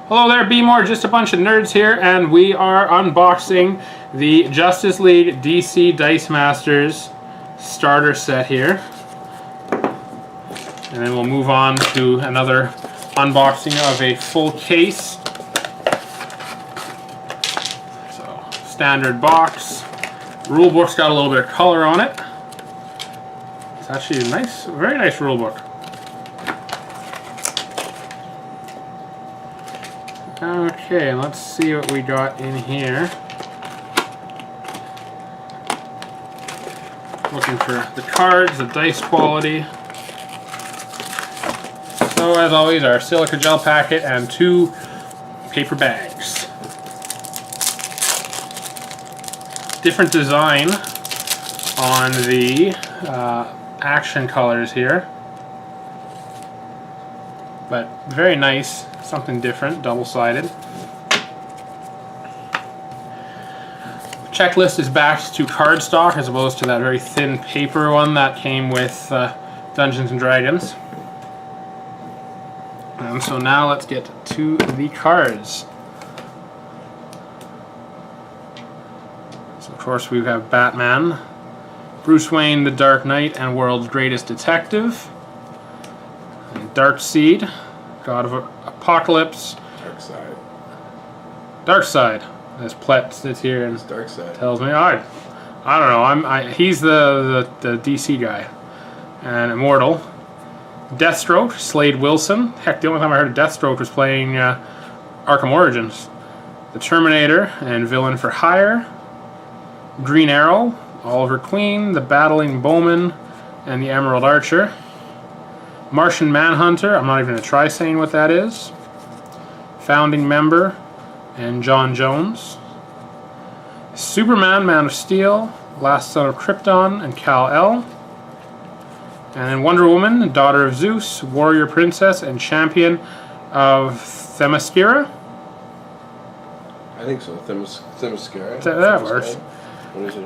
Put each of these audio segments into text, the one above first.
Hello there, Be More, just a bunch of nerds here, and we are unboxing the Justice League DC Dice Masters starter set here. And then we'll move on to another unboxing of a full case. So, standard box. Rule book's got a little bit of color on it. It's actually a nice, very nice rule book. Okay, let's see what we got in here. Looking for the cards, the dice quality. So as always, our silica gel packet and 2 paper bags. Different design on the action colors here. But very nice. Something different, double-sided. Checklist is backed to cardstock as opposed to that very thin paper one that came with Dungeons & Dragons. And so now let's get to the cards. So of course we have Batman, Bruce Wayne, the Dark Knight and World's Greatest Detective, and Darkseid, God of Apocalypse. Darkseid. As Plet sits here and tells me, I don't know. He's the DC guy. And Immortal. Deathstroke, Slade Wilson. Heck, the only time I heard of Deathstroke was playing Arkham Origins. The Terminator and Villain for Hire. Green Arrow, Oliver Queen, the Battling Bowman, and the Emerald Archer. Martian Manhunter, I'm not even going to try saying what that is. Founding Member, and John Jones. Superman, Man of Steel, Last Son of Krypton, and Kal-El. And then Wonder Woman, Daughter of Zeus, Warrior Princess, and Champion of Themyscira. I think so, Themyscira. That works. What is it?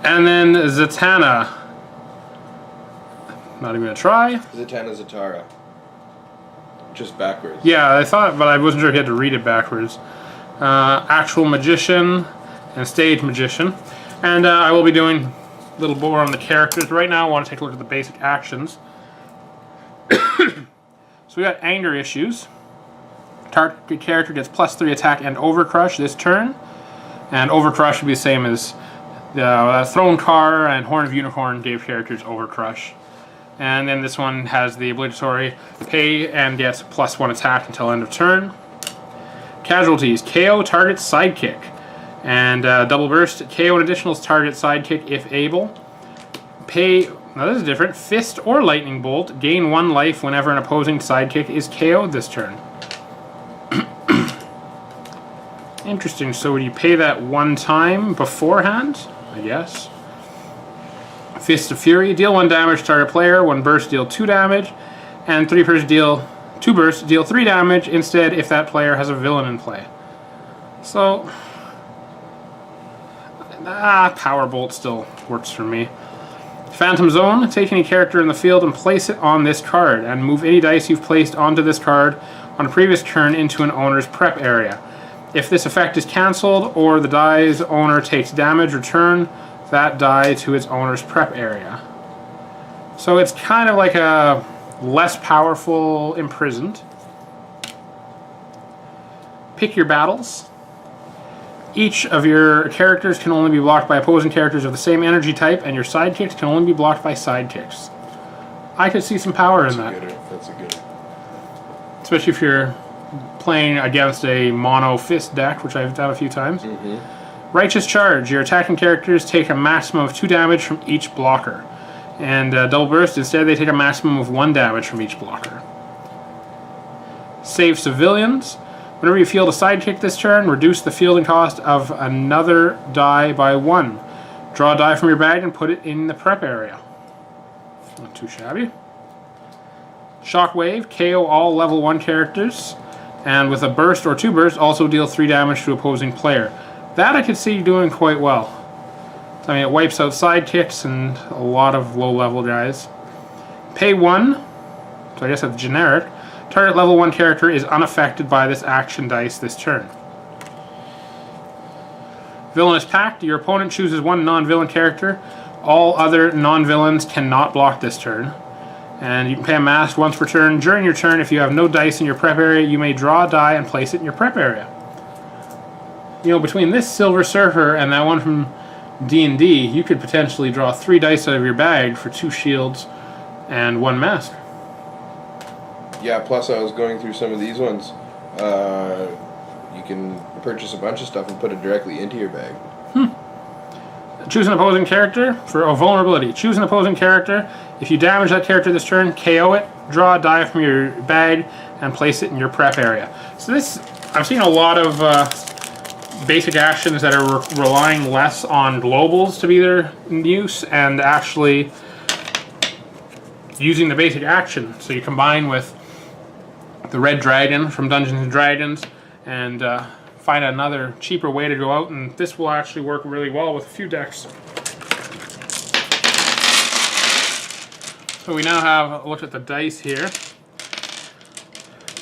And then Zatanna. Not even gonna try. Zatanna Zatara. Just backwards. Yeah, I thought, but I wasn't sure if you had to read it backwards. Actual Magician and Stage Magician. And I will be doing a little more on the characters. Right now I want to take a look at the basic actions. So we got Anger Issues. Target character gets +3 attack and Overcrush this turn. And Overcrush would be the same as the Throne Car and Horn of Unicorn gave characters Overcrush. And then this one has the obligatory pay and gets +1 attack until end of turn. Casualties, KO target sidekick. And double burst, KO an additional target sidekick if able. Pay, now this is different, Fist or Lightning Bolt, gain 1 life whenever an opposing sidekick is KO'd this turn. Interesting, so would you pay that 1 time beforehand? I guess. Fist of Fury, deal 1 damage to target player, 1 burst deal 2 damage, and 2 bursts deal 3 damage instead if that player has a villain in play. So, Power Bolt still works for me. Phantom Zone, take any character in the field and place it on this card, and move any dice you've placed onto this card on a previous turn into an owner's prep area. If this effect is cancelled or the die's owner takes damage, return that die to its owner's prep area. So it's kind of like a less powerful Imprisoned. Pick your battles. Each of your characters can only be blocked by opposing characters of the same energy type, and your sidekicks can only be blocked by sidekicks. I could see some power in that. That's a good. Especially if you're playing against a mono fist deck, which I've done a few times. Righteous Charge. Your attacking characters take a maximum of 2 damage from each blocker. And Double Burst, instead they take a maximum of 1 damage from each blocker. Save Civilians. Whenever you field a sidekick this turn, reduce the fielding cost of another die by 1. Draw a die from your bag and put it in the prep area. Not too shabby. Shockwave. KO all level 1 characters. And with a burst or 2 bursts, also deal 3 damage to opposing player. That I could see doing quite well. I mean, it wipes out sidekicks and a lot of low-level guys. Pay 1, so I guess that's generic, Target level 1 character is unaffected by this action dice this turn. Villainous Pact. Your opponent chooses one non-villain character. All other non-villains cannot block this turn. And you can pay a mask once per turn. During your turn, if you have no dice in your prep area, you may draw a die and place it in your prep area. You know, between this Silver Surfer and that one from D&D, you could potentially draw 3 dice out of your bag for 2 shields and 1 mask. Yeah, plus I was going through some of these ones. You can purchase a bunch of stuff and put it directly into your bag. Choose an opposing character for vulnerability. Choose an opposing character. If you damage that character this turn, KO it, draw a die from your bag, and place it in your prep area. So this, I've seen a lot of basic actions that are relying less on globals to be their use and actually using the basic action. So you combine with the Red Dragon from Dungeons and Dragons and find another cheaper way to go out, and this will actually work really well with a few decks. So we now have a look at the dice here.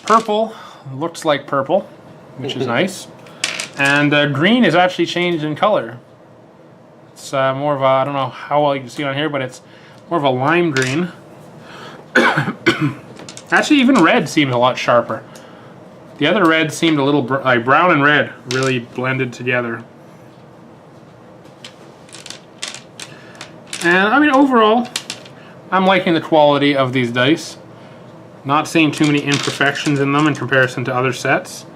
Purple looks like purple, which is nice. And green is actually changed in color. It's more of a, I don't know how well you can see on here, but it's more of a lime green. Actually, even red seems a lot sharper. The other red seemed a little like brown and red really blended together. And I mean, overall, I'm liking the quality of these dice. Not seeing too many imperfections in them in comparison to other sets.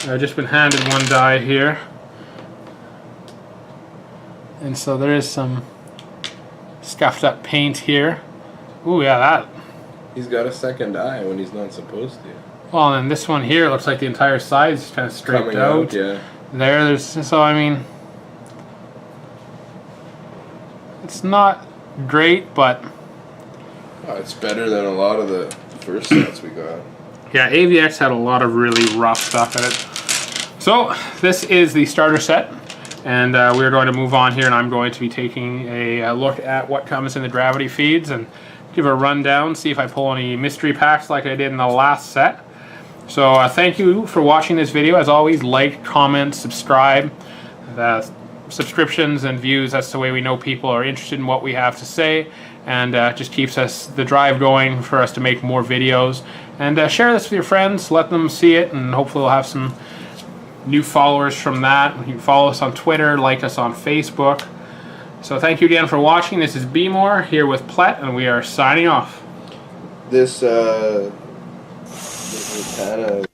I've just been handed one die here. And so there is some scuffed up paint here. Ooh, yeah, that. He's got a second eye when he's not supposed to. Well, and this one here looks like the entire side's kind of straightened Coming out. Yeah. There's, so I mean, it's not great, but Oh, it's better than a lot of the first sets we got. yeah, AVX had a lot of really rough stuff in it. So this is the starter set, and we're going to move on here, and I'm going to be taking a look at what comes in the Gravity feeds and give a rundown, see if I pull any mystery packs like I did in the last set. So thank you for watching this video. As always, like, comment, subscribe. The subscriptions and views, that's the way we know people are interested in what we have to say, and just keeps us the drive going for us to make more videos. And share this with your friends, let them see it, and hopefully we'll have some new followers from that. You can follow us on Twitter, like us on Facebook. So thank you again for watching. This is BMore here with Plet, and we are signing off. This kind of